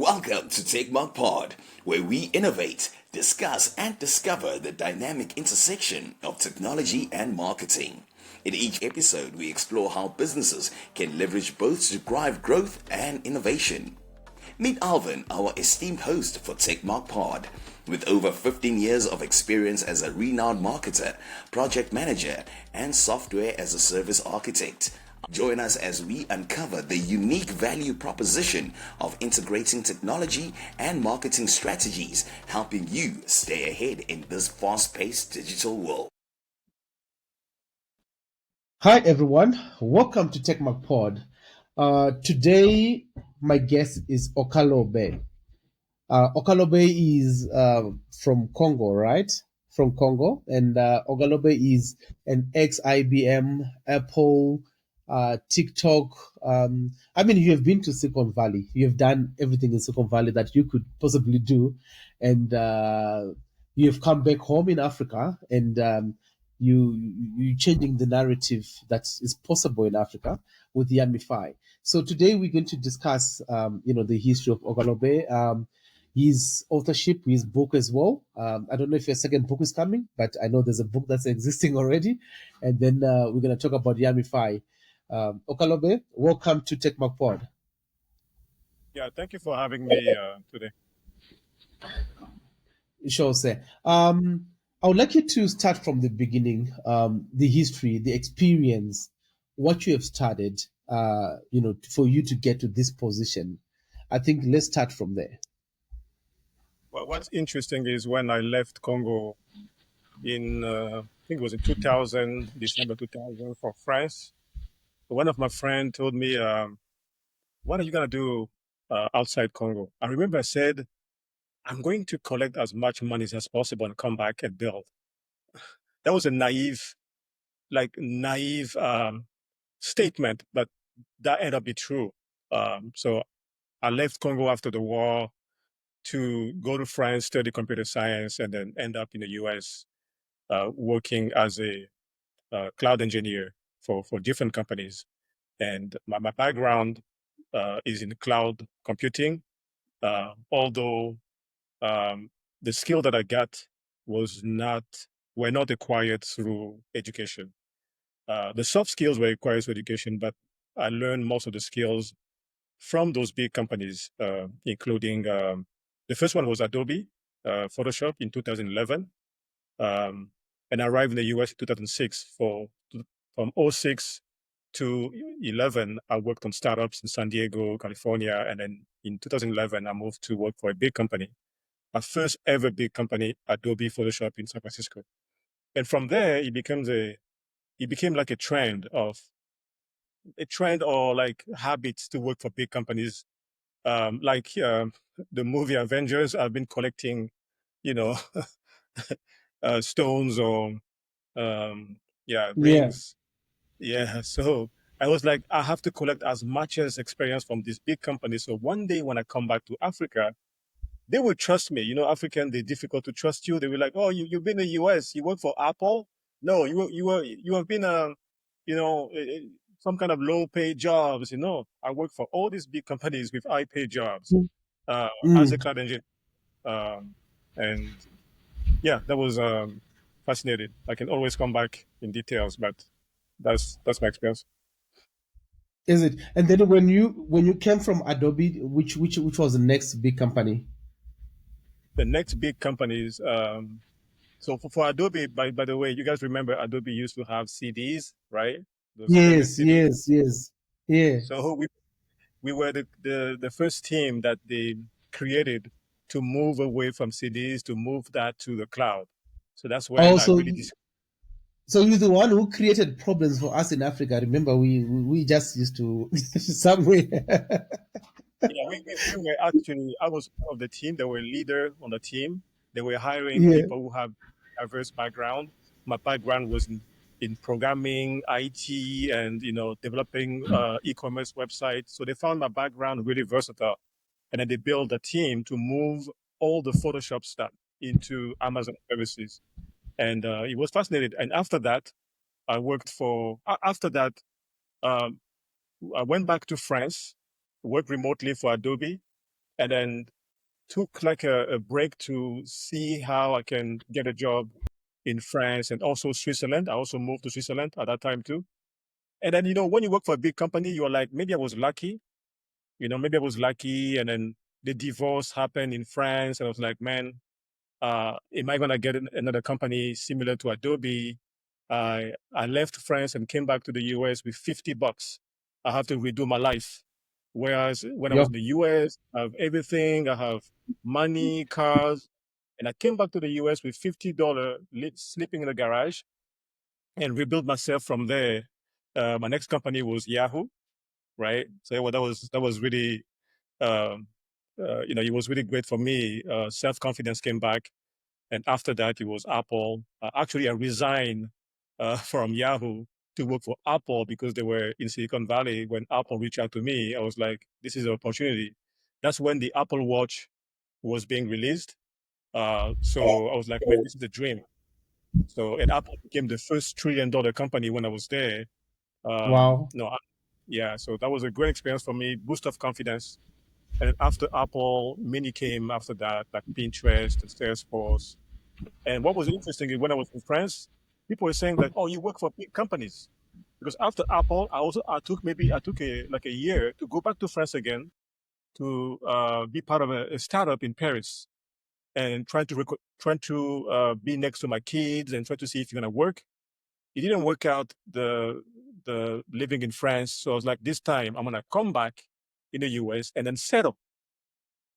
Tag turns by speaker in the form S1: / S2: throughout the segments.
S1: Welcome to Take Mark Pod, where we innovate, discuss, and discover the dynamic intersection of technology and marketing. In each episode, we explore how businesses can leverage both to drive growth and innovation. Meet Alvin, our esteemed host for Take Mark Pod. With over 15 years of experience as a renowned marketer, project manager, and software as a service architect, join us as we uncover the unique value proposition of integrating technology and marketing strategies, helping you stay ahead in this fast-paced digital world.
S2: Hi everyone, welcome to TechMark Pod. Today, my guest is Okalobe. Okalobe is from Congo, right? From Congo, and Okalobe is an ex-IBM, Apple, TikTok. You have been to Silicon Valley. You have done everything in Silicon Valley that you could possibly do, and you have come back home in Africa, and you're changing the narrative that is possible in Africa with Yamify. So today we're going to discuss, the history of Okalobe. His authorship, his book as well. I don't know if your second book is coming, but I know there's a book that's existing already. And then we're going to talk about Yamify. Okalobe, welcome to TechMark Pod.
S3: Yeah, thank you for having me today.
S2: Sure, sir. I would like you to start from the beginning, the history, the experience, what you have started, for you to get to this position. I think let's start from there.
S3: Well, what's interesting is when I left Congo in, I think it was in 2000, December 2000 for France, one of my friends told me, what are you going to do outside Congo? I remember I said, I'm going to collect as much money as possible and come back and build. That was a naive statement, but that ended up being true. So I left Congo after the war to go to France, study computer science, and then end up in the US working as a cloud engineer for different companies. And my background is in cloud computing, although the skill that I got were not acquired through education. The soft skills were acquired through education, but I learned most of the skills from those big companies, including the first one was Adobe, Photoshop in 2011. And I arrived in the US in 2006. From 06 to 11, I worked on startups in San Diego, California. And then in 2011, I moved to work for a big company, my first ever big company, Adobe Photoshop in San Francisco. And from there, it became like a trend or like habits to work for big companies. The movie Avengers, I've been collecting, stones or rings. Yeah. So I was like, I have to collect as much as experience from these big companies. So one day when I come back to Africa, they will trust me. African, they're difficult to trust you. They were like, oh, you've been in the US, you work for Apple? No, you have been some kind of low paid jobs. I work for all these big companies with high paid jobs as a cloud engineer. And yeah, that was fascinating. I can always come back in details, but that's my experience.
S2: Is it? And then when you came from Adobe, which was the next big company?
S3: The next big companies. So for Adobe, by the way, you guys remember Adobe used to have CDs, right? Those famous CDs.
S2: Yes. Yeah.
S3: So we were the first team that they created to move away from CDs to move that to the cloud. So that's when I really.
S2: So you're the one who created problems for us in Africa. Remember, we just used to somewhere.
S3: Yeah, we were actually. I was part of the team. They were leader on the team. They were hiring people who have diverse background. My background was in programming, IT, and developing e-commerce websites. So they found my background really versatile, and then they built a team to move all the Photoshop stuff into Amazon services, and it was fascinating. And after that, I worked for. After that, I went back to France, worked remotely for Adobe, and then took like a break to see how I can get a job in France and also Switzerland. I also moved to Switzerland at that time too. And then, when you work for a big company, you're like, maybe I was lucky, maybe I was lucky. And then the divorce happened in France. And I was like, man, am I going to get another company similar to Adobe? I left France and came back to the US with $50. I have to redo my life. Whereas when I
S2: Yeah.
S3: was in the US, I have everything. I have money, cars. And I came back to the US with $50, sleeping in the garage, and rebuilt myself from there. My next company was Yahoo, right? So that was really, um, it was really great for me. Self confidence came back, and after that, it was Apple. Actually, I resigned from Yahoo to work for Apple because they were in Silicon Valley. When Apple reached out to me, I was like, this is an opportunity. That's when the Apple Watch was being released. So I was like, man, this is a dream. So, and Apple became the first $1 trillion company when I was there.
S2: Wow.
S3: No, yeah, so that was a great experience for me, boost of confidence. And then after Apple, many came after that, like Pinterest and Salesforce. And what was interesting is when I was in France, people were saying that, oh, you work for big companies. Because after Apple, I took a year to go back to France again to be part of a startup in Paris and trying to be next to my kids and try to see if you're gonna work. It didn't work out, the living in France. So I was like, this time I'm gonna come back in the US and then settle.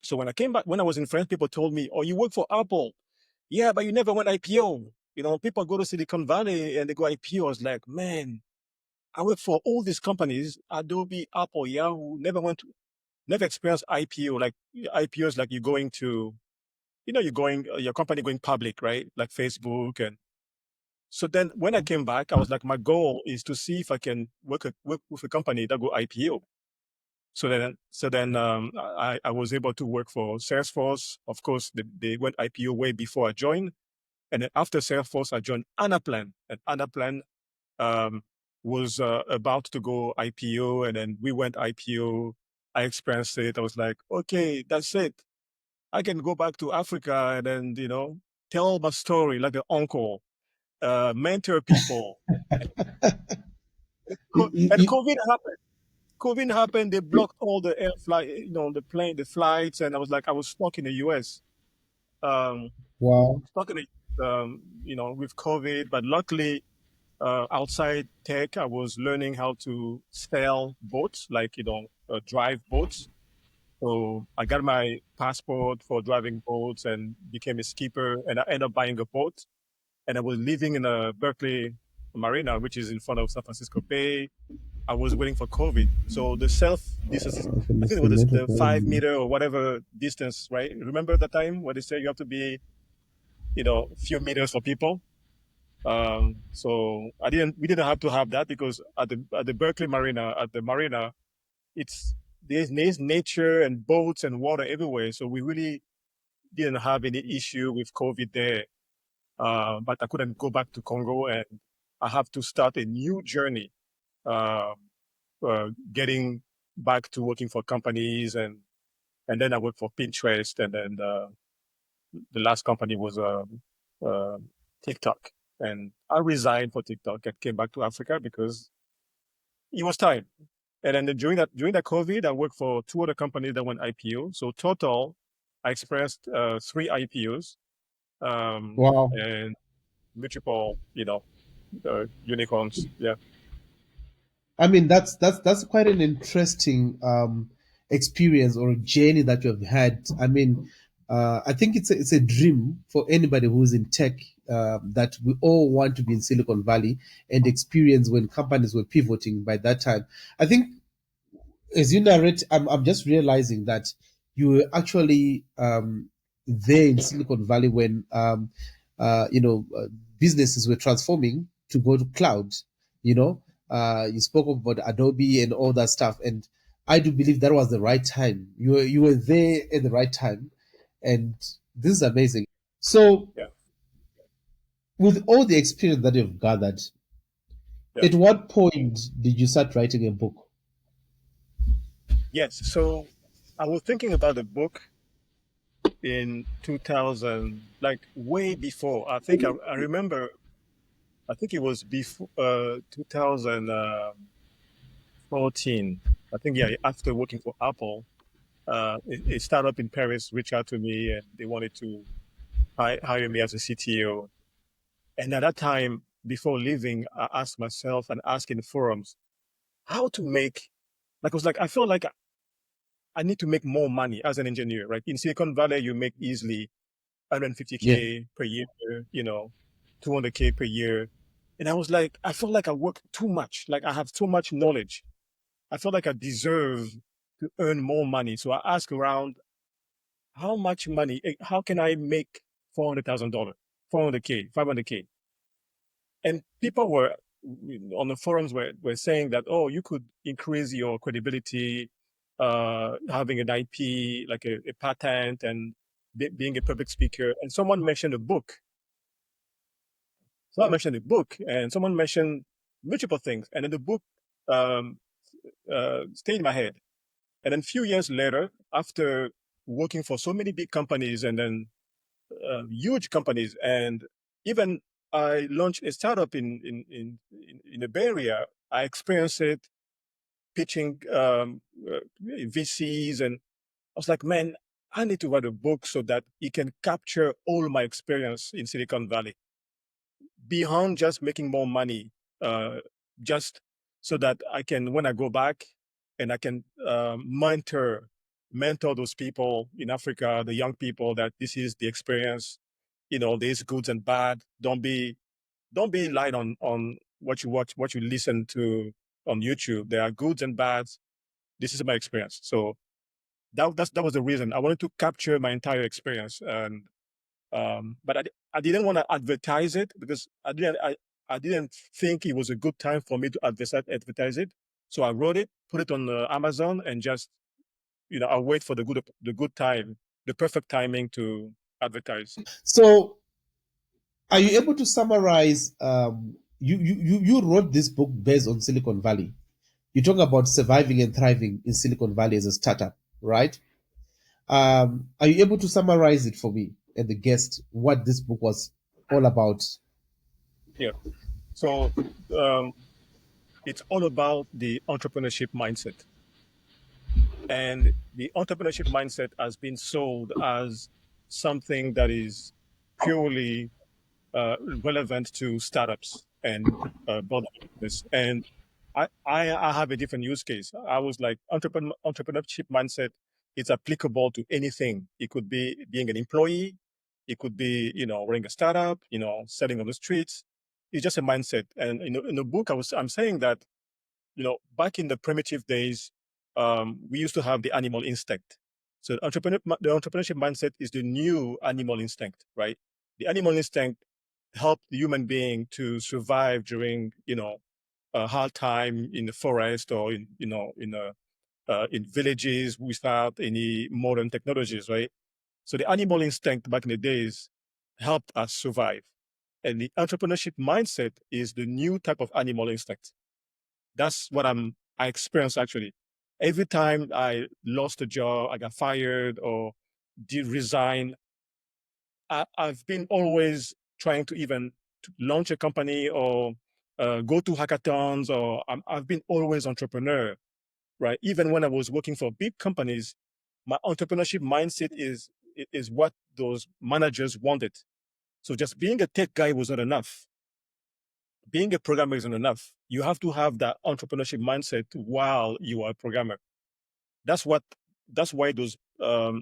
S3: So when I came back, when I was in France, people told me, oh, you work for Apple. Yeah, but you never went IPO. People go to Silicon Valley and they go IPO. I was like, man, I work for all these companies, Adobe, Apple, Yahoo, never experienced IPO. Like IPO is like you're going to, your company going public, right? Like Facebook. And so then when I came back, I was like, my goal is to see if I can work with a company that go IPO. So then, I was able to work for Salesforce. Of course, they went IPO way before I joined. And then after Salesforce, I joined Anaplan. And Anaplan was about to go IPO. And then we went IPO. I experienced it. I was like, okay, that's it. I can go back to Africa and then, tell my story like the uncle, mentor people.
S2: You-
S3: And
S2: you-
S3: COVID happened. COVID happened. They blocked all the air flight, the flights. And I was like, I was stuck in the US. Um,
S2: wow.
S3: stuck in the, with COVID. But luckily, outside tech, I was learning how to sail boats, like, drive boats. So I got my passport for driving boats and became a skipper. And I ended up buying a boat. And I was living in a Berkeley Marina, which is in front of San Francisco Bay. I was waiting for COVID. So the self distance, I think it was the 5 meter or whatever distance, right? Remember that time where they say you have to be, few meters for people. So we didn't have to have that because at the Berkeley Marina, at the marina, it's there's nature and boats and water everywhere. So we really didn't have any issue with COVID there. But I couldn't go back to Congo, and I have to start a new journey, uh, getting back to working for companies, and then I worked for Pinterest, and then the last company was uh, TikTok, and I resigned for TikTok and came back to Africa because it was time. And then during that COVID, I worked for two other companies that went IPO. So total, I experienced three IPOs,
S2: Wow.
S3: and multiple, unicorns. Yeah,
S2: I mean, that's quite an interesting experience or journey that you have had. I mean, I think it's a dream for anybody who's in tech, that we all want to be in Silicon Valley and experience when companies were pivoting by that time. I think as you narrate, I'm just realizing that you were actually there in Silicon Valley when businesses were transforming to go to cloud. You spoke about Adobe and all that stuff, and I do believe that was the right time. You were there at the right time, and this is amazing. So,
S3: yeah,
S2: with all the experience that you've gathered,
S3: yeah.
S2: at what point did you start writing a book?
S3: Yes. So I was thinking about a book in 2000, like way before. I think I remember. I think it was before 2014. I think, yeah, after working for Apple, a startup in Paris reached out to me and they wanted to hire me as a CTO. And at that time, before leaving, I asked myself and asked in the forums how to make, like, I was like, I felt like I need to make more money as an engineer, right? In Silicon Valley, you make easily
S2: Yeah.
S3: 150K per year, 200K per year. And I was like, I felt like I work too much. Like I have too much knowledge. I felt like I deserve to earn more money. So I asked around how much money, how can I make $400,000, 400K, 500K? And people were on the forums were saying that, oh, you could increase your credibility, having an IP, like a patent, and being a public speaker. And someone mentioned a book. Someone mentioned a book, and someone mentioned multiple things. And then the book um, stayed in my head. And then a few years later, after working for so many big companies and then huge companies, and even I launched a startup in the Bay Area. I experienced it pitching VCs, and I was like, man, I need to write a book so that it can capture all my experience in Silicon Valley beyond just making more money, just so that I can, when I go back, and I can mentor those people in Africa, the young people, that this is the experience. There's goods and bad. Don't be light on what you watch, what you listen to on YouTube. There are goods and bads. This is my experience. So that was the reason I wanted to capture my entire experience. And but I didn't want to advertise it because I didn't think it was a good time for me to advertise it. So I wrote it, put it on Amazon, and just I wait for the good time, the perfect timing to advertise.
S2: So, are you able to summarize? You wrote this book based on Silicon Valley. You talk about surviving and thriving in Silicon Valley as a startup, right? Are you able to summarize it for me and the guest what this book was all about?
S3: Yeah. So um, it's all about the entrepreneurship mindset. And the entrepreneurship mindset has been sold as something that is purely relevant to startups and broader business. And I have a different use case. I was like, entrepreneurship mindset is applicable to anything. It could be being an employee. It could be, running a startup, selling on the streets. It's just a mindset. And in the book, I'm saying that back in the primitive days, we used to have the animal instinct. So the entrepreneurship mindset is the new animal instinct, right? The animal instinct helped the human being to survive during, a hard time in the forest, or in villages without any modern technologies, right? So the animal instinct back in the days helped us survive. And the entrepreneurship mindset is the new type of animal instinct. That's what I experienced actually. Every time I lost a job, I got fired or did resign, I've been always trying to even to launch a company or go to hackathons, or I've been always entrepreneur, right? Even when I was working for big companies, my entrepreneurship mindset is what those managers wanted. So just being a tech guy was not enough. Being a programmer isn't enough. You have to have that entrepreneurship mindset while you are a programmer. That's what. That's why those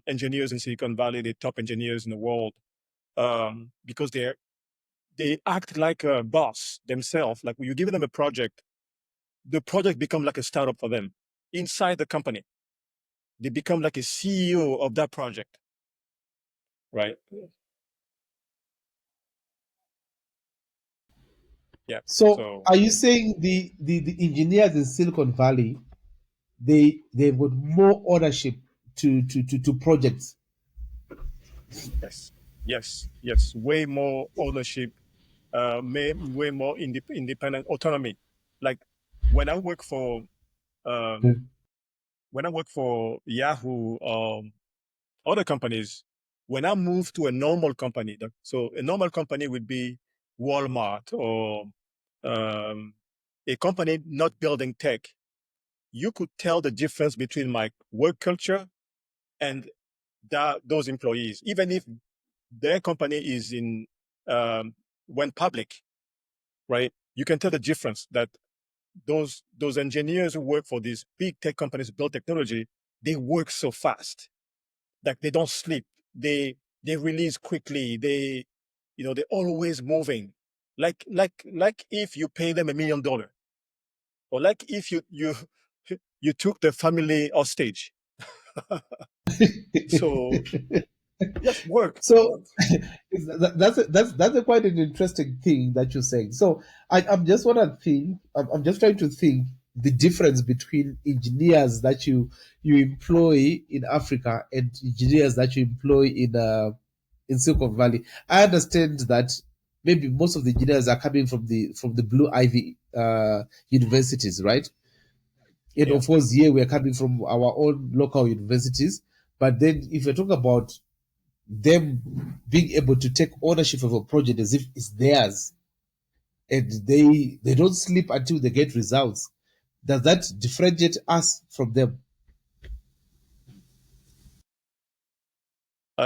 S3: engineers in Silicon Valley, the top engineers in the world, because they act like a boss themselves. Like when you give them a project, the project becomes like a startup for them inside the company. They become like a CEO of that project, right? Yeah.
S2: So,
S3: So
S2: are you saying the engineers in Silicon Valley they've got more ownership to projects?
S3: yes, yes, yes. Way more ownership, way more independent autonomy. Like when I work for um, when I work for Yahoo, other companies, when I move to a normal company, so a normal company would be Walmart or um, a company not building tech, you could tell the difference between my work culture and those employees, even if their company is in went public, right? You can tell the difference that those engineers who work for these big tech companies build technology, they work so fast, like they don't sleep. They release quickly. They're always moving. Like if you pay them $1 million, or like if you took the family hostage. So just work.
S2: So that's a quite an interesting thing that you're saying. So I'm just want to think. I'm just trying to think the difference between engineers that you employ in Africa and engineers that you employ in Silicon Valley. I understand that maybe most of the engineers are coming from the Blue Ivy universities, right? And
S3: Yeah.
S2: of course, here we are coming from our own local universities. But then, if you talk about them being able to take ownership of a project as if it's theirs, and they don't sleep until they get results, does that differentiate us from them?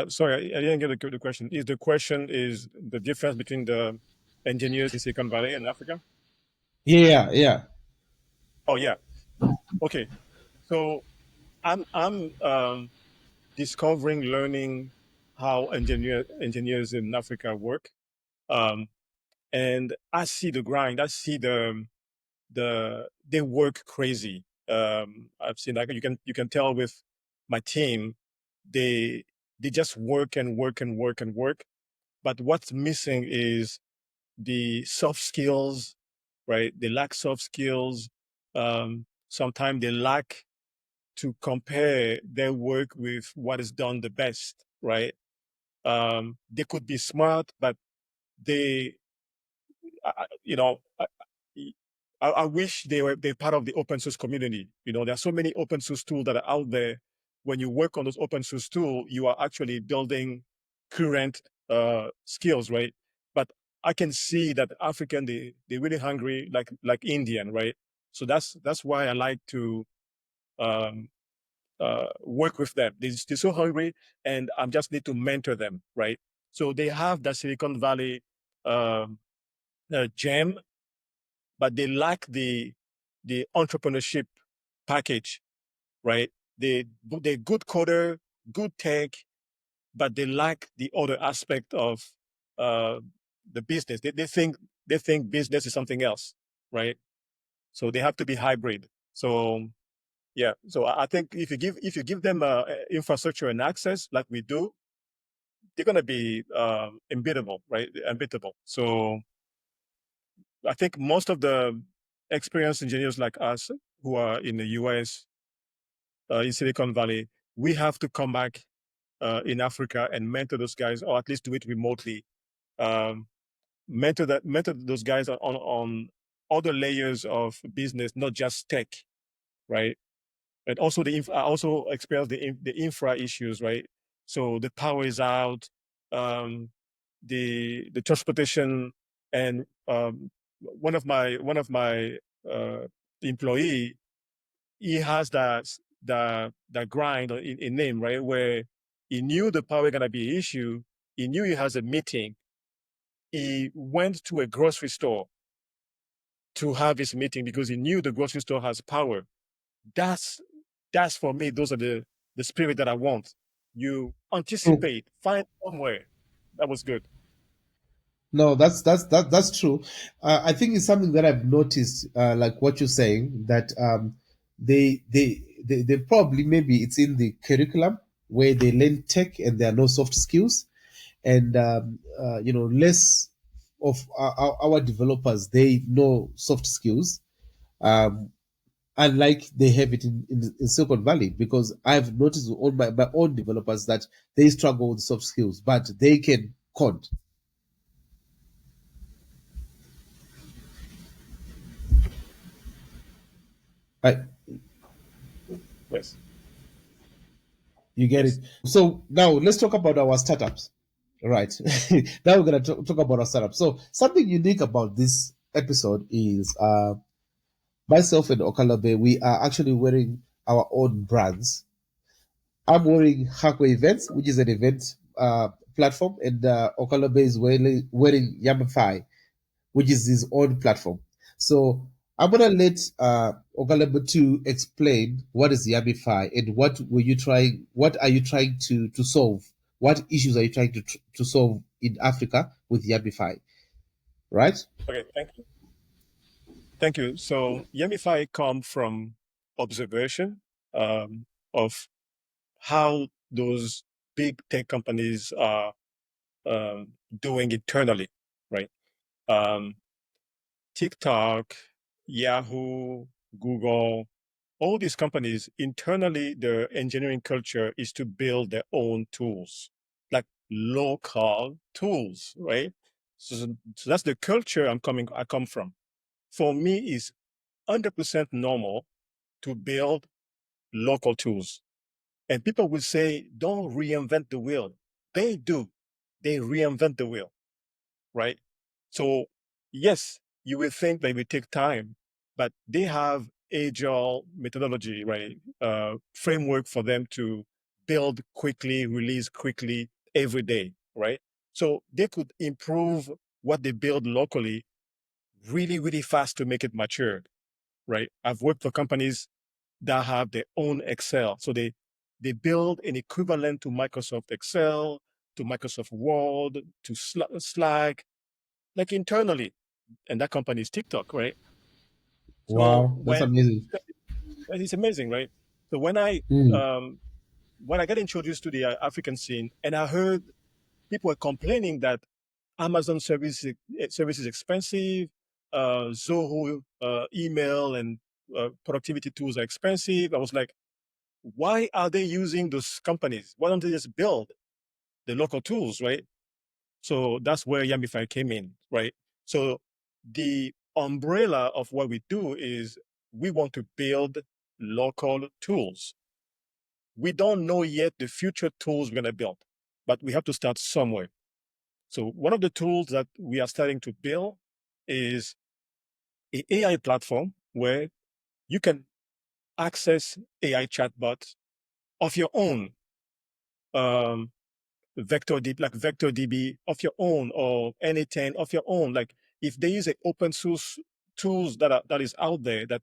S3: Sorry, I didn't get the question. Is the question is the difference between the engineers in Silicon Valley and Africa?
S2: Yeah, yeah.
S3: Oh yeah. Okay. So I'm discovering, learning how engineers in Africa work. Um, and I see the grind. I see they work crazy. I've seen, like, you can tell with my team, they they just work and work and work and work. But what's missing is the soft skills, right? They lack soft skills. Sometimes they lack to compare their work with what is done the best, right? They could be smart, but they, you know, I wish they're part of the open source community. There are so many open source tools that are out there. When you work on those open source tools, you are actually building current skills, right? But I can see that African, they're really hungry, like Indian, right? So that's why I like to um, work with them. They're so hungry, and I just need to mentor them, right? So they have the Silicon Valley um, gem, but they lack the entrepreneurship package, right? They good coder, good tech, but they lack the other aspect of uh, the business. They think business is something else, right? So they have to be hybrid. So yeah, so I think if you give them infrastructure and access like we do, they're gonna be unbeatable, right? Unbeatable. So I think most of the experienced engineers like us who are in the US, in Silicon Valley, we have to come back in Africa and mentor those guys, or at least do it remotely. Um, mentor those guys on other layers of business, not just tech, right? And also I also experience the infra issues, right? So the power is out, the transportation, and one of my uh, employee, he has that grind in name, right? Where he knew the power gonna be an issue. He knew he has a meeting. He went to a grocery store to have his meeting because he knew the grocery store has power. That's that's for me. Those are the spirit that I want. You
S2: True.
S3: anticipate, find somewhere. That was good.
S2: No, that's true. I think it's something that I've noticed, like what you're saying, that they probably, maybe it's in the curriculum where they learn tech and there are no soft skills, and less of our developers, they know soft skills, um, unlike they have it in Silicon Valley, because I've noticed on my own developers that they struggle with soft skills, but they can code. I,
S3: Yes.
S2: You get
S3: Yes.
S2: it. So now let's talk about our startups. Right. Now we're gonna talk about our startups. So something unique about this episode is myself and Okalobe, we are actually wearing our own brands. I'm wearing Hakwe Events, which is an event platform, and Okalobe is wearing Yamify, which is his own platform. So I'm gonna let Okalobe to explain what is Yamify and what are you trying to solve? What issues are you trying to solve in Africa with Yamify? Right?
S3: Okay. Thank you. Thank you. So Yemify come from observation of how those big tech companies are doing internally, right? Um, TikTok, Yahoo, Google, all these companies internally, their engineering culture is to build their own tools, like local tools, right? So that's the culture I come from. For me, is 100% normal to build local tools. And people will say, don't reinvent the wheel. They do. They reinvent the wheel, right? So, yes, you will think they will take time, but they have agile methodology, right? Framework for them to build quickly, release quickly every day, right? So they could improve what they build locally really, really fast to make it mature, right? I've worked for companies that have their own Excel. So they build an equivalent to Microsoft Excel, to Microsoft Word, to Slack, like internally. And that company is TikTok, right? So
S2: Wow, that's amazing.
S3: it's amazing, right? So
S2: Mm.
S3: um, when I got introduced to the African scene, and I heard people were complaining that Amazon service is expensive, Zoho email and productivity tools are expensive. I was like, why are they using those companies? Why don't they just build the local tools, right? So that's where Yamify came in, right? So the umbrella of what we do is we want to build local tools. We don't know yet the future tools we're going to build, but we have to start somewhere. So one of the tools that we are starting to build is an AI platform where you can access AI chatbots of your own, um, vector DB of your own, or N10 of your own. Like if there is an open source tools that is out there that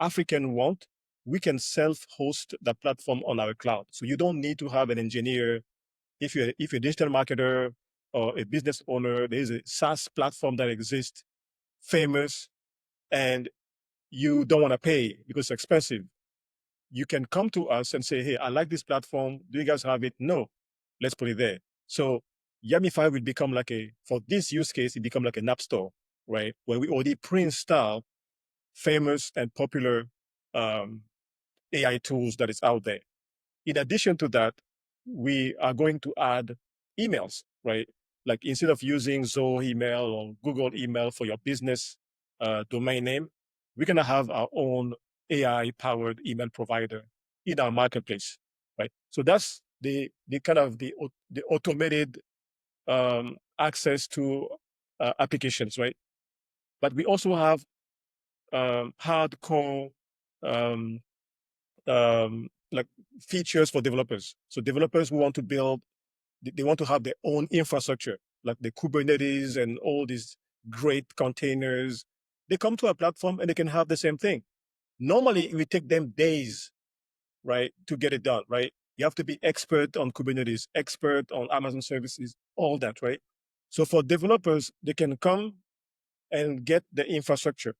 S3: African want, we can self-host the platform on our cloud. So you don't need to have an engineer. If you're a digital marketer or a business owner, there is a SaaS platform that exists, famous, and you don't want to pay because it's expensive. You can come to us and say, hey, I like this platform. Do you guys have it? No. Let's put it there. So Yamify will become for this use case, it become like an app store, right? Where we already pre-install famous and popular um, AI tools that is out there. In addition to that, we are going to add emails, right? Like instead of using Zoho email or Google email for your business domain name, we're going to have our own AI powered email provider in our marketplace, right? So that's the kind of the automated access to applications, right? But we also have hardcore um, like features for developers. So developers who want to build, they want to have their own infrastructure, like the Kubernetes and all these great containers. They come to a platform and they can have the same thing. Normally, it would take them days, right, to get it done, right? You have to be expert on Kubernetes, expert on Amazon services, all that, right? So for developers, they can come and get the infrastructure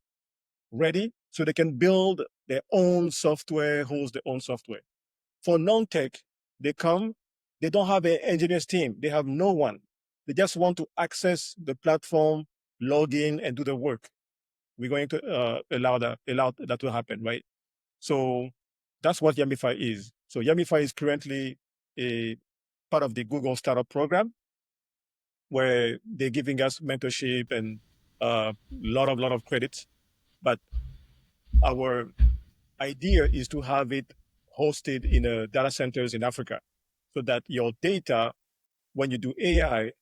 S3: ready so they can build their own software, host their own software. For non-tech, they come, they don't have an engineers team. They have no one. They just want to access the platform, log in, and do the work. We're going to allow that to happen, right? So that's what Yamify is. So Yamify is currently a part of the Google Startup Program, where they're giving us mentorship and a lot of credits. But our idea is to have it hosted in data centers in Africa, so that your data, when you do AI,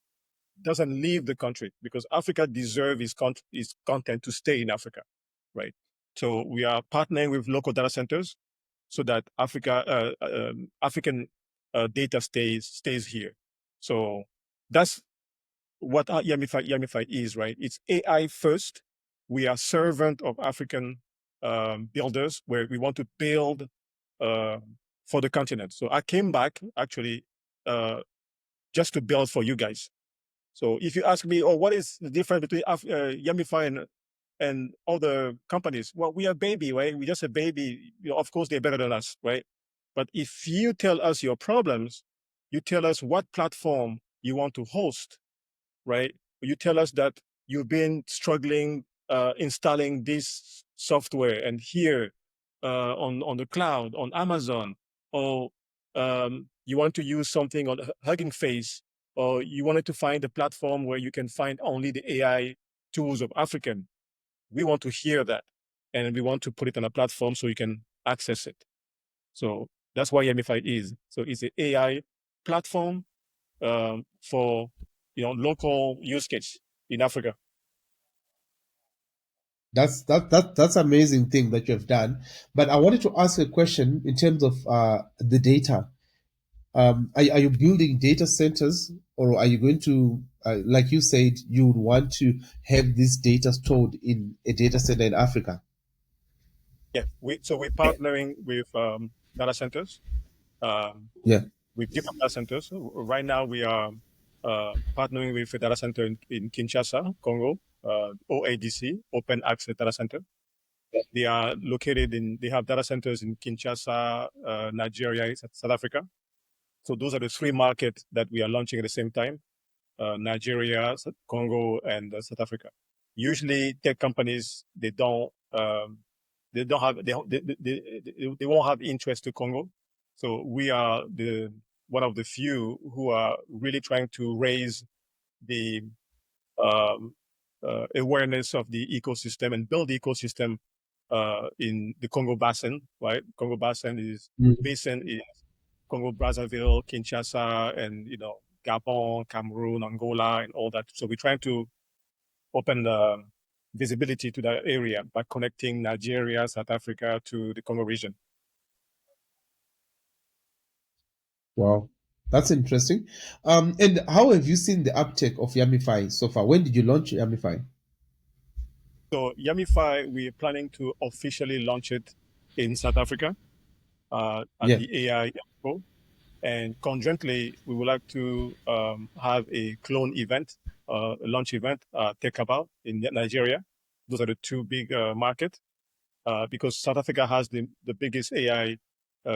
S3: doesn't leave the country, because Africa deserves its content to stay in Africa, right? So we are partnering with local data centers so that African data stays here. So that's what Yamify is, right? It's AI first. We are servant of African builders, where we want to build uh, for the continent. So I came back actually just to build for you guys. So if you ask me, oh, what is the difference between Yamify and other companies? Well, we are baby, right? We just a baby. Of course, they're better than us, right? But if you tell us your problems, you tell us what platform you want to host, right? You tell us that you've been struggling installing this software and here on the cloud, on Amazon, or you want to use something on Hugging Face, or you wanted to find a platform where you can find only the AI tools of African. We want to hear that, and we want to put it on a platform so you can access it. So that's why Yamify is. So it's an AI platform for local use case in Africa.
S2: That's amazing thing that you have done. But I wanted to ask a question in terms of the data. Are you building data centers, or are you going to, like you said, you would want to have this data stored in a data center in Africa?
S3: Yeah, so we're partnering with data centers,
S2: Yeah.
S3: with different data centers. So right now, we are partnering with a data center in Kinshasa, Congo, OADC, Open Access Data Center. They are located they have data centers in Kinshasa, Nigeria, South Africa. So those are the three markets that we are launching at the same time: Nigeria, Congo, and South Africa. Usually, tech companies they don't have they won't have interest to Congo. So we are the one of the few who are really trying to raise the um, awareness of the ecosystem and build the ecosystem in the Congo Basin. Right, Congo Basin is Congo Brazzaville, Kinshasa, and Gabon, Cameroon, Angola, and all that. So we're trying to open the visibility to that area by connecting Nigeria, South Africa to the Congo region.
S2: Wow, that's interesting. And how have you seen the uptake of Yamify so far? When did you launch Yamify?
S3: So Yamify, we're planning to officially launch it in South Africa at
S2: Yeah.
S3: the AI Expo. And conjointly, we would like to have a clone event, a launch event, Tekaba in Nigeria. Those are the two big markets. Because South Africa has the biggest AI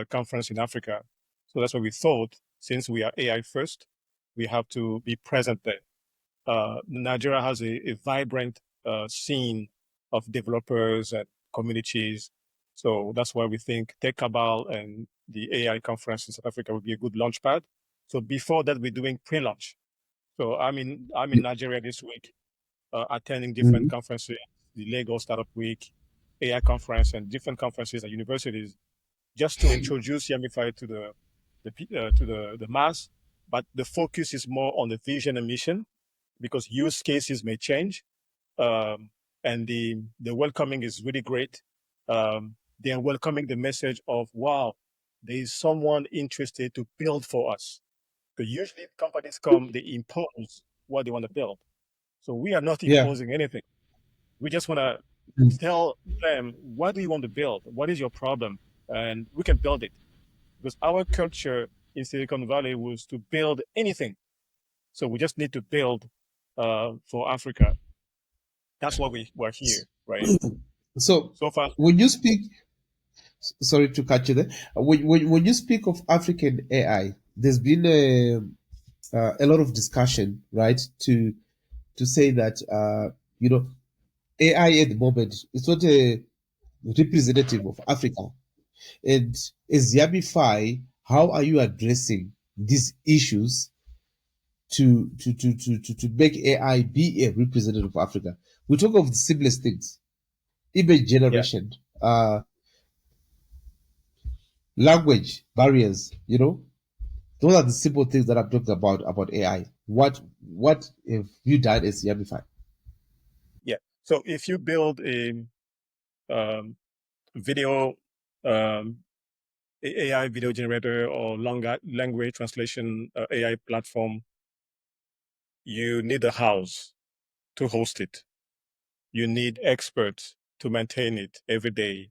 S3: conference in Africa. So that's why we thought, since we are AI first, we have to be present there. Nigeria has a vibrant scene of developers and communities. So that's why we think Tech Cabal and the AI conference in South Africa would be a good launch pad. So before that, we're doing pre-launch. So I'm in Nigeria this week, attending different
S2: Mhm.
S3: conferences, the Lagos Startup Week, AI conference, and different conferences at universities, just to introduce Yamify to the mass. But the focus is more on the vision and mission, because use cases may change, and the welcoming is really great. They are welcoming the message of, wow, there is someone interested to build for us. Because usually companies come, they impose what they want to build. So we are not
S2: Yeah.
S3: imposing anything. We just want to
S2: Mm.
S3: tell them, what do you want to build? What is your problem? And we can build it. Because our culture in Silicon Valley was to build anything. So we just need to build for Africa. That's why we're here, right?
S2: So
S3: So far,
S2: when you speak, sorry to cut you there. When you speak of African AI, there's been a lot of discussion, right? To say that AI at the moment is not a representative of Africa. And as Yamify, how are you addressing these issues to make AI be a representative of Africa? We talk of the simplest things, image
S3: yeah.
S2: generation. Language barriers, those are the simple things that I'm talking about AI. What have you done as Yamify?
S3: Yeah. So if you build a video um, AI video generator or longer language translation AI platform, you need a house to host it. You need experts to maintain it every day.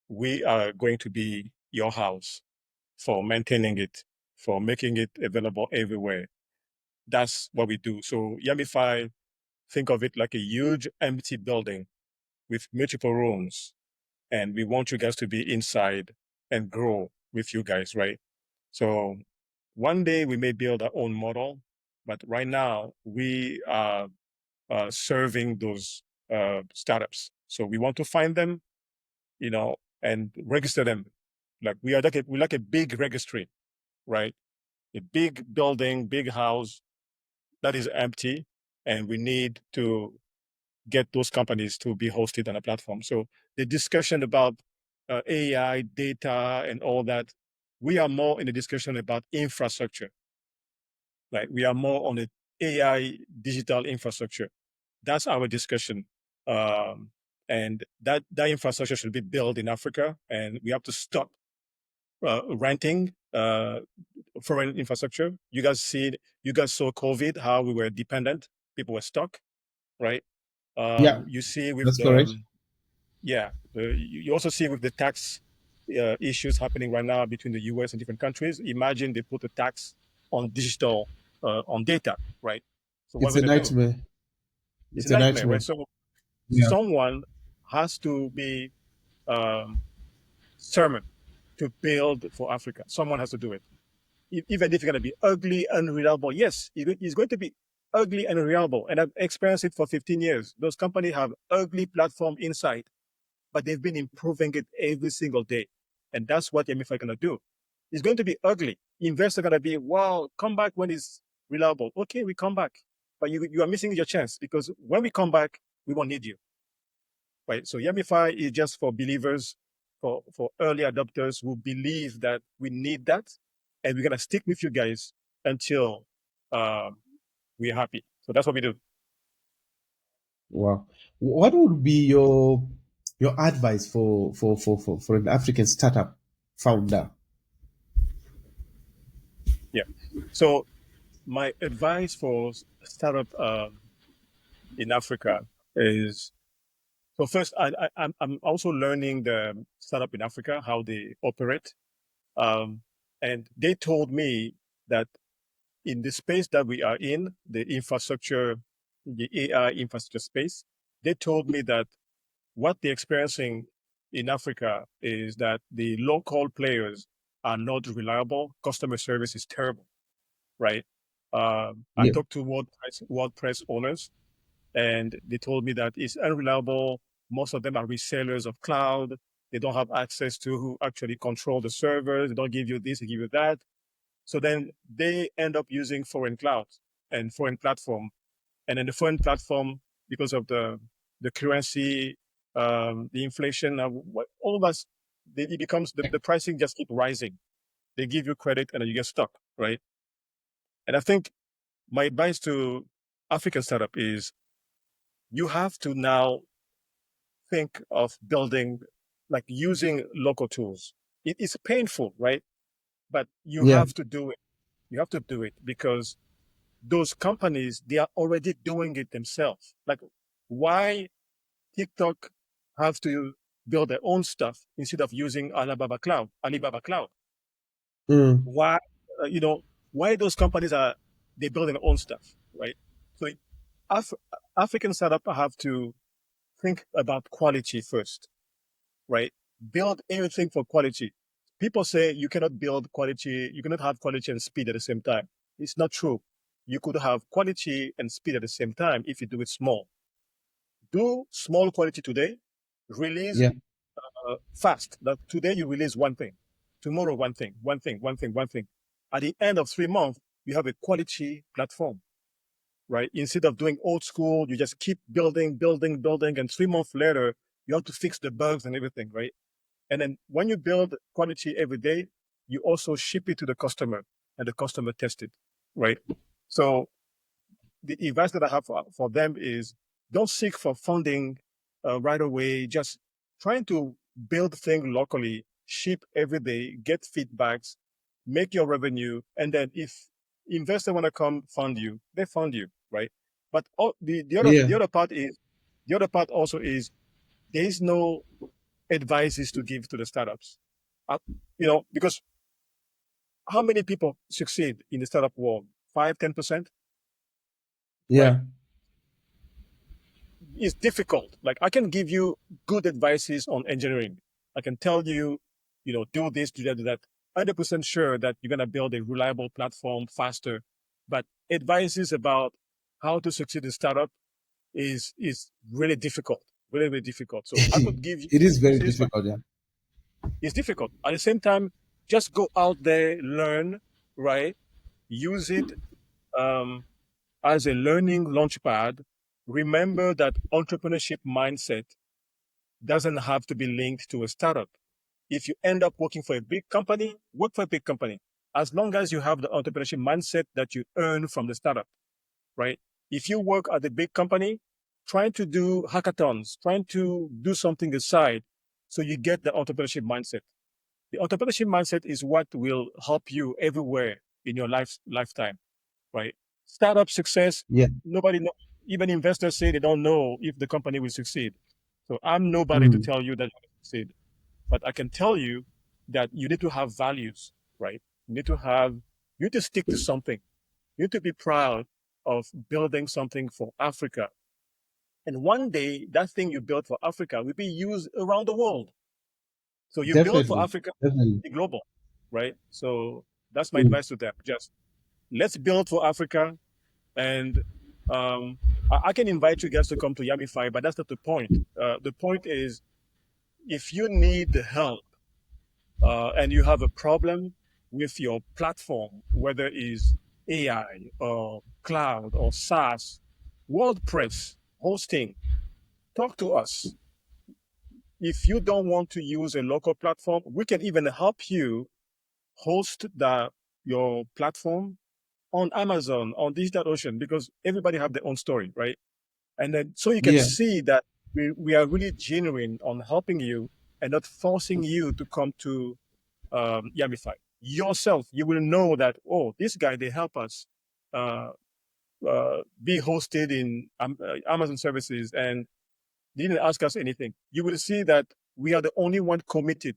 S3: We are going to be your house for maintaining it, for making it available everywhere. That's what we do. So Yamify, think of it like a huge empty building with multiple rooms. And we want you guys to be inside and grow with you guys, right? So one day we may build our own model, but right now we are serving those startups. So we want to find them, and register them. Like we're like a big registry, right? A big building, big house that is empty, and we need to get those companies to be hosted on a platform. So the discussion about AI, data, and all that, we are more in the discussion about infrastructure. Like we are more on the AI digital infrastructure. That's our discussion. Um, and that infrastructure should be built in Africa, and we have to stop renting foreign infrastructure. You guys saw COVID, how we were dependent, people were stuck, right?
S2: Yeah,
S3: You see with
S2: that's correct.
S3: you also see with the tax issues happening right now between the US and different countries. Imagine they put a tax on digital, on data, right? So what
S2: It's
S3: are we
S2: a
S3: going to do?
S2: nightmare.
S3: It's a
S2: It's a
S3: nightmare,
S2: nightmare.
S3: right? So
S2: Yeah.
S3: someone has to be um, sermon to build for Africa. Someone has to do it. Even if it's going to be ugly, unreliable, yes, it's going to be ugly and unreliable. And I've experienced it for 15 years. Those companies have ugly platform inside, but they've been improving it every single day. And that's what MFI going to do. It's going to be ugly. Investors are going to be, wow, come back when it's reliable. Okay, we come back. But you are missing your chance, because when we come back, we won't need you. Right? So Yamify is just for believers, for early adopters who believe that we need that. And we're going to stick with you guys until we're happy. So that's what we do.
S2: Wow. What would be your advice for an African startup founder?
S3: Yeah. So my advice for startup in Africa is, so first, I'm also learning the startup in Africa, how they operate. Um, and they told me that in the space that we are in, the infrastructure, the AI infrastructure space, they told me that what they're experiencing in Africa is that the local players are not reliable. Customer service is terrible, right? I
S2: Yeah.
S3: talked to WordPress owners, and they told me that it's unreliable. Most of them are resellers of cloud. They don't have access to who actually control the servers. They don't give you this, they give you that. So then they end up using foreign clouds and foreign platform. And then the foreign platform, because of the currency, the inflation, all of us, it becomes the pricing just keep rising. They give you credit and then you get stuck, right? And I think my advice to African startup is you have to now think of building, like using local tools. It's painful, right? But you
S2: Yeah.
S3: have to do it. You have to do it because those companies, they are already doing it themselves. Like, why TikTok have to build their own stuff instead of using Alibaba Cloud?
S2: Mm.
S3: Why, why those companies are they building their own stuff, right? So Af- African startup have to think about quality first, right? Build everything for quality. People say you cannot build quality, you cannot have quality and speed at the same time. It's not true. You could have quality and speed at the same time if you do it small. Do small quality today, release
S2: Yeah.
S3: fast. That today you release one thing, tomorrow one thing, one thing, one thing, one thing. At the end of 3 months, you have a quality platform, right? Instead of doing old school, you just keep building, building, building, and 3 months later, you have to fix the bugs and everything, right? And then when you build quality every day, you also ship it to the customer and the customer test it, right? So the advice that I have for them is don't seek for funding right away. Just trying to build things locally, ship every day, get feedbacks, make your revenue, and then if investor want to come fund you, they fund you, right? But
S2: Yeah.
S3: the other part also is there is no advices to give to the startups. Because how many people succeed in the startup world? 5, 10%, right?
S2: Yeah.
S3: It's difficult. Like I can give you good advices on engineering. I can tell you, do this, do that, do that. 100% sure that you're gonna build a reliable platform faster. But advices about how to succeed in startup is really difficult, really, really difficult. So I could give you
S2: It is very
S3: advices, but
S2: difficult. Yeah.
S3: it's difficult. At the same time, just go out there, learn, right? Use it um, as a learning launchpad. Remember that entrepreneurship mindset doesn't have to be linked to a startup. If you end up working for a big company, work for a big company. As long as you have the entrepreneurship mindset that you earn from the startup, right? If you work at a big company, trying to do hackathons, trying to do something aside, so you get the entrepreneurship mindset. The entrepreneurship mindset is what will help you everywhere in your lifetime, right? Startup success,
S2: Yeah.
S3: nobody know, even investors say they don't know if the company will succeed. So I'm nobody to
S2: Mm.
S3: tell you that you will succeed, but I can tell you that you need to have values, right? You need to stick to something. You need to be proud of building something for Africa. And one day that thing you built for Africa will be used around the world. So you build for
S2: Definitely.
S3: Africa,
S2: Definitely.
S3: be global, right? So that's my
S2: Mm.
S3: advice to them. Just let's build for Africa. And I can invite you guys to come to Yamify, but that's not the point. The point is if you need help and you have a problem with your platform, whether it's AI or cloud or SaaS, WordPress, hosting, talk to us. If you don't want to use a local platform, we can even help you host your platform on Amazon, on DigitalOcean, because everybody have their own story, right? And then so you can
S2: Yeah.
S3: see that we are really genuine on helping you and not forcing you to come to Yamify. Yourself, you will know that, oh, this guy, they help us be hosted in Amazon services and didn't ask us anything. You will see that we are the only one committed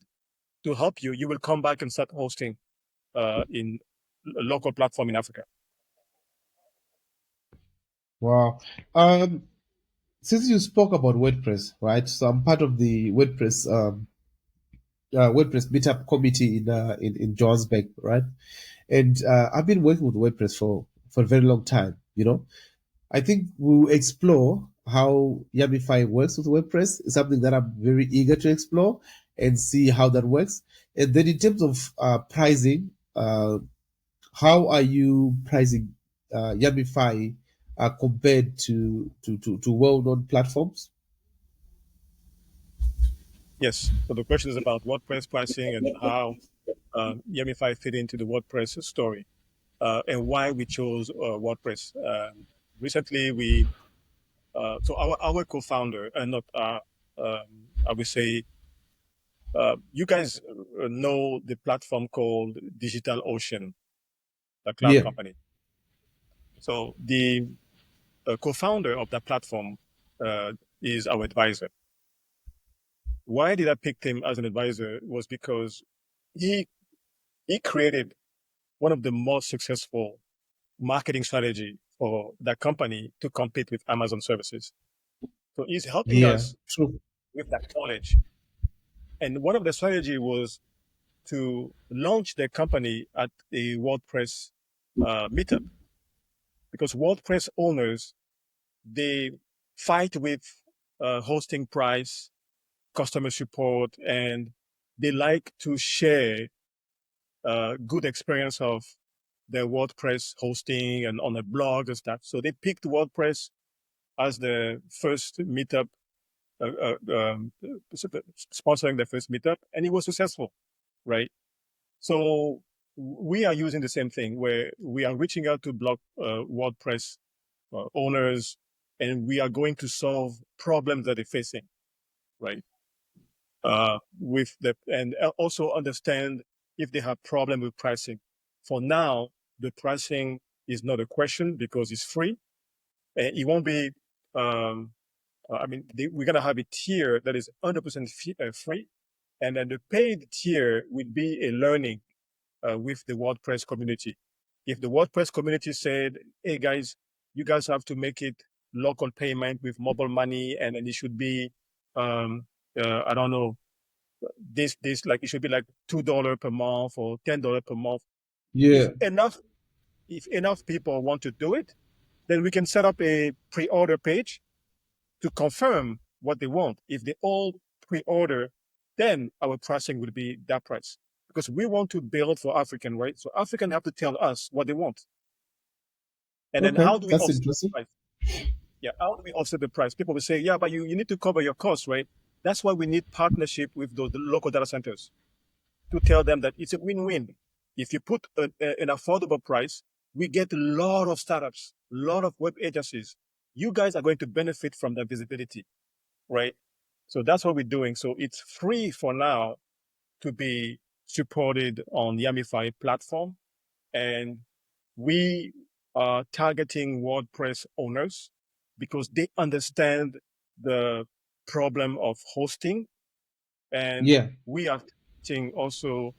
S3: to help you. You will come back and start hosting in a local platform in Africa.
S2: Wow. Since you spoke about WordPress, right? So I'm part of the WordPress meetup committee in Johannesburg, right? And I've been working with WordPress for a very long time. I think we'll explore how Yamify works with WordPress. It's something that I'm very eager to explore and see how that works. And then in terms of pricing, how are you pricing Yamify compared to well-known platforms?
S3: Yes. So the question is about WordPress pricing and how Yamify fit into the WordPress story and why we chose WordPress. Recently, so our co-founder, and not, I would say, you guys know the platform called DigitalOcean, the cloud
S2: Yeah,
S3: company. So the co-founder of that platform is our advisor. Why did I pick him as an advisor was because he he created one of the most successful marketing strategy for that company to compete with Amazon services. So he's helping
S2: yeah,
S3: us
S2: true.
S3: with that knowledge. And one of the strategy was to launch their company at a WordPress meetup because WordPress owners, they fight with hosting price, customer support, and they like to share good experience of their WordPress hosting and on a blog and stuff. So they picked WordPress as the first meetup sponsoring the first meetup, and it was successful, right? So we are using the same thing where we are reaching out to blog WordPress owners, and we are going to solve problems that they're facing, right? With the and also understand if they have problem with pricing. For now, the pricing is not a question because it's free, and it won't be. We're gonna have a tier that is 100% free, and then the paid tier will be a learning with the WordPress community. If the WordPress community said, "Hey guys, you guys have to make it local payment with mobile money, and then it should be, I don't know, this like it should be like $2 per month or $10 per month."
S2: Yeah.
S3: If enough people want to do it, then we can set up a pre-order page to confirm what they want. If they all pre-order, then our pricing would be that price because we want to build for African, right? So African have to tell us what they want, and then
S2: Okay,
S3: how do we
S2: that's
S3: offset
S2: interesting.
S3: the price? Yeah, how do we offset the price? People will say, yeah, but you need to cover your costs, right? That's why we need partnership with those the local data centers to tell them that it's a win-win. If you put an affordable price, we get a lot of startups, a lot of web agencies. You guys are going to benefit from that visibility, right? So that's what we're doing. So it's free for now to be supported on Yamify platform. And we are targeting WordPress owners because they understand the problem of hosting. And
S2: Yeah.
S3: we are targeting also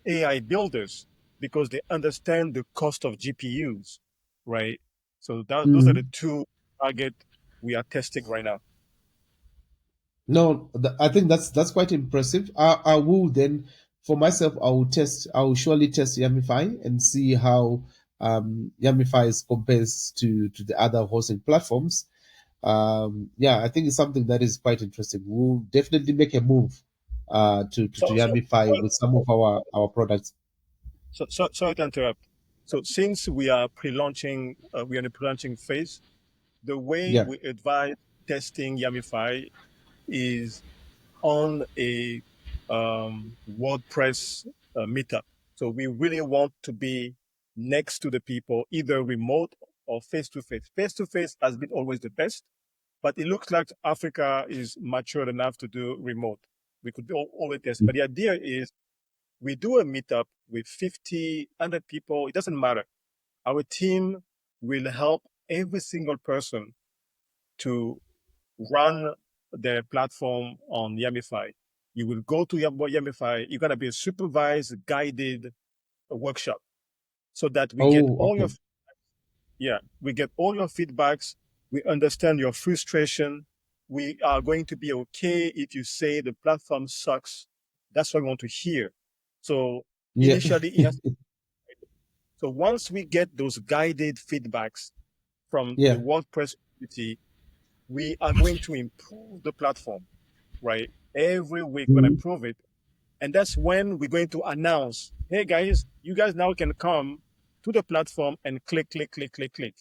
S3: AI builders because they understand the cost of GPUs, right? So those are the
S2: Mhm.
S3: two target we are testing right now.
S2: No, I think that's quite impressive. I will then, for myself, I will test. I will surely test Yamify and see how Yamify is compares to the other hosting platforms. Yeah, I think it's something that is quite interesting. We'll definitely make a move to
S3: So, so,
S2: Yamify with some of our products.
S3: sorry to interrupt. So since we are pre-launching, we are in the pre-launching phase, the way
S2: Yeah.
S3: we advise testing Yamify is on a WordPress meetup. So we really want to be next to the people, either remote or face to face. Face to face has been always the best, but it looks like Africa is mature enough to do remote. We could always test, but the idea is we do a meetup with 50, 100 people. It doesn't matter. Our team will help every single person to run their platform on Yamify. You will go to Yamify. You're going to be a supervised, guided workshop so that we get
S2: Oh,
S3: all
S2: okay.
S3: your, yeah, we get all your feedbacks. We understand your frustration. We are going to be okay if you say the platform sucks. That's what we want to hear. So
S2: Yeah.
S3: initially, it has. So once we get those guided feedbacks from the
S2: Yeah.
S3: WordPress community, we are going to improve the platform, right? Every week we're going to
S2: Mhm.
S3: improve it. And that's when we're going to announce, hey guys, you guys now can come to the platform and click, click, click, click, click.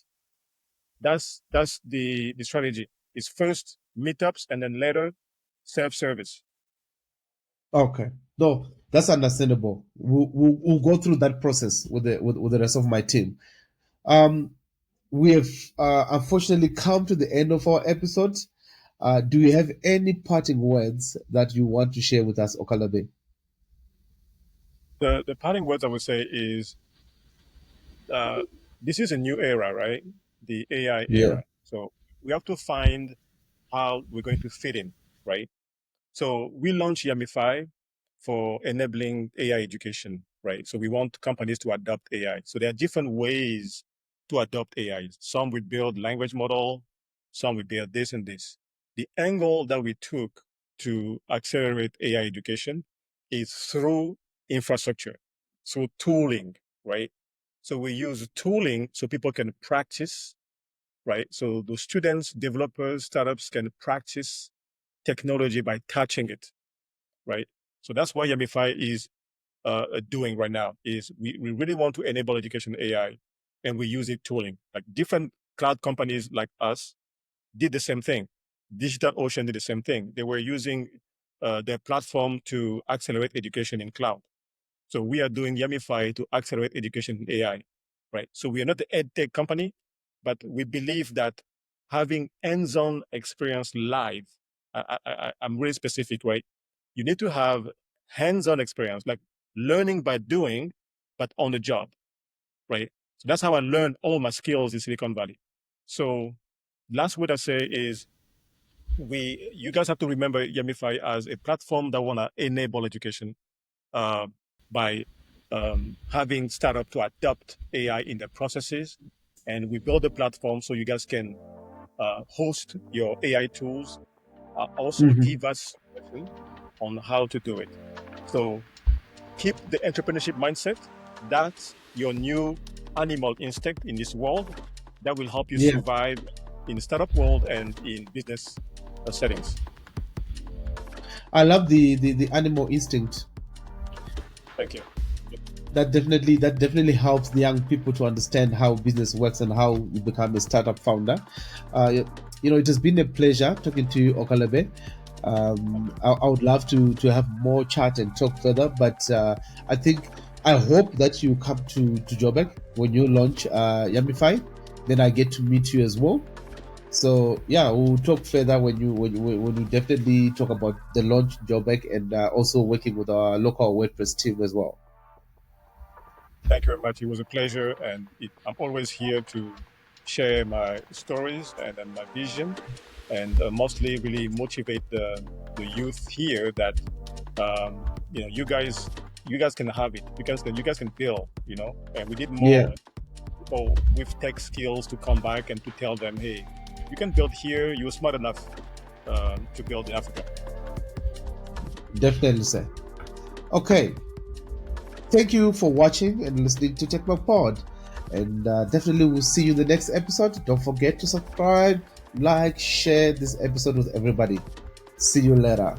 S3: That's the strategy. It's first meetups and then later self-service.
S2: Okay. No, that's understandable. We'll go through that process with with the rest of my team. Um, we have unfortunately come to the end of our episode. Do you have any parting words that you want to share with us, Okalobe?
S3: The parting words I would say is uh, this is a new era, right? The AI
S2: Yeah.
S3: era. So we have to find how we're going to fit in, right? So we launched Yamify for enabling AI education, right? So we want companies to adopt AI. So there are different ways to adopt AI. Some will build language model, some will build this and this. The angle that we took to accelerate AI education is through infrastructure, through tooling, right? So we use tooling so people can practice, right? So the students, developers, startups can practice technology by touching it, right? So that's what Yamify is doing right now. Is we really want to enable education AI, and we use it tooling. Like different cloud companies like us did the same thing. DigitalOcean did the same thing. They were using their platform to accelerate education in cloud. So we are doing Yamify to accelerate education in AI, right? So we are not the edtech company, but we believe that having hands-on experience live, I'm really specific, right? You need to have hands-on experience, like learning by doing, but on the job, right? So that's how I learned all my skills in Silicon Valley. So last word I say is you guys have to remember Yamify as a platform that want to enable education uh, by having startup to adopt AI in their processes. And we build a platform so you guys can host your AI tools, also
S2: Mhm.
S3: give us suggestions on how to do it. So keep the entrepreneurship mindset. That's your new animal instinct in this world that will help you
S2: Yeah,
S3: survive in the startup world and in business settings.
S2: I love the animal instinct.
S3: Thank you.
S2: That definitely helps the young people to understand how business works and how you become a startup founder. It has been a pleasure talking to you, Okalobe. I would love to have more chat and talk further, but I hope that you come to Joburg when you launch Yamify. Then I get to meet you as well. So yeah, we'll talk further when you definitely talk about the launch in Joburg and also working with our local WordPress team as well.
S3: Thank you very much. It was a pleasure, and I'm always here to share my stories and then my vision, and mostly really motivate the youth here that you guys can have it. You guys can build, and we need
S2: Yeah,
S3: more people with tech skills to come back and to tell them, hey, you can build here. You're smart enough to build in Africa.
S2: definitely, sir. Okay, thank you for watching and listening to Techno Pod. And definitely we'll see you in the next episode. Don't forget to subscribe, like, share this episode with everybody. See you later.